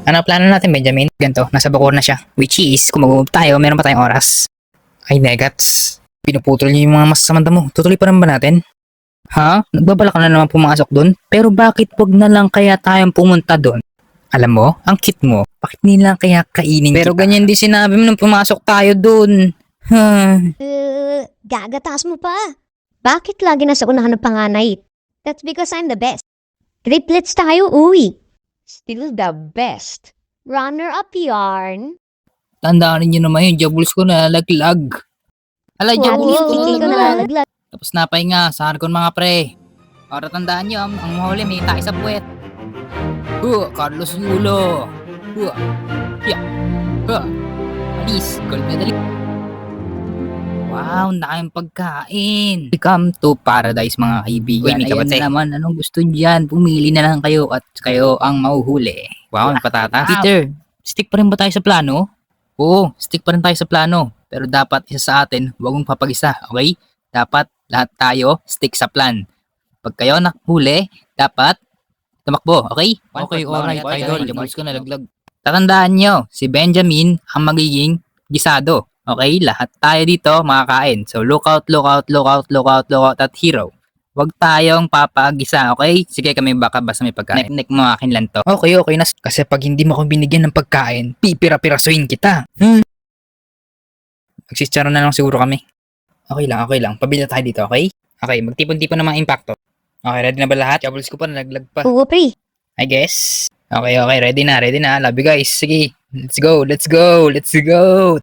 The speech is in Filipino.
Ano plano natin, Benjamin? Ganito, nasa Bacoor na siya. Which is, kung mag-move tayo, meron pa tayong oras. Ay, negats. Pinuputol niyo yung mga masasamang damo. Tutuloy pa rin ba natin? Ha? Nagbabalak ka na naman pumasok doon? Pero bakit wag na lang kaya tayong pumunta doon? Alam mo, ang cute mo. Bakit nila kaya kainin Pero kita? Ganyan din sinabi mo nung pumasok tayo doon. Gagataas mo pa. Bakit lagi nasa unahan ng panganay? That's because I'm the best. Triplets tayo, uwi. Still the best. Runner-up yarn. Tandaan niyo naman yung jabuls ko na laglag. Ala, jabuls ko Hindi ko nalalaglag. Tapos napahinga sa harkon mga pre. Para tandaan nyo, ang mahuli may tayo sa puwet. Carlos Yulo. Alis, gold medalist. Wow, nakayang pagkain. Welcome to paradise mga kaibigan. Ayan naman, anong gusto dyan? Pumili na lang kayo at kayo ang mauhuli. Wow, ang patatas. Peter, stick pa rin ba tayo sa plano? Oo, stick pa rin tayo sa plano. Pero dapat isa sa atin, huwag mong papag-isa, okay? Dapat lahat tayo stick sa plan. Pag kayo nakahuli, dapat tumakbo, okay? Okay, alright, idol. Jamuls ko nalaglag. Tatandaan nyo, si Benjamin ang magiging gisado. Okay, lahat tayo dito makakain. So look out at hero. Huwag tayong papagisa, okay? Sige kami baka basta may pagkain. Nek mo akin lang to. Okay na. Kasi pag hindi mo ako binigyan ng pagkain, pipira-pirasuin kita. Magsistaro na lang siguro kami. Okay lang. Pabila tayo dito, okay? Okay, magtipon-tipon ng mga impacto. Okay, ready na ba lahat? Jabuls ko pa, nalaglag pa. Oo, pre. I guess. Okay, ready na. Love you guys. Sige, let's go.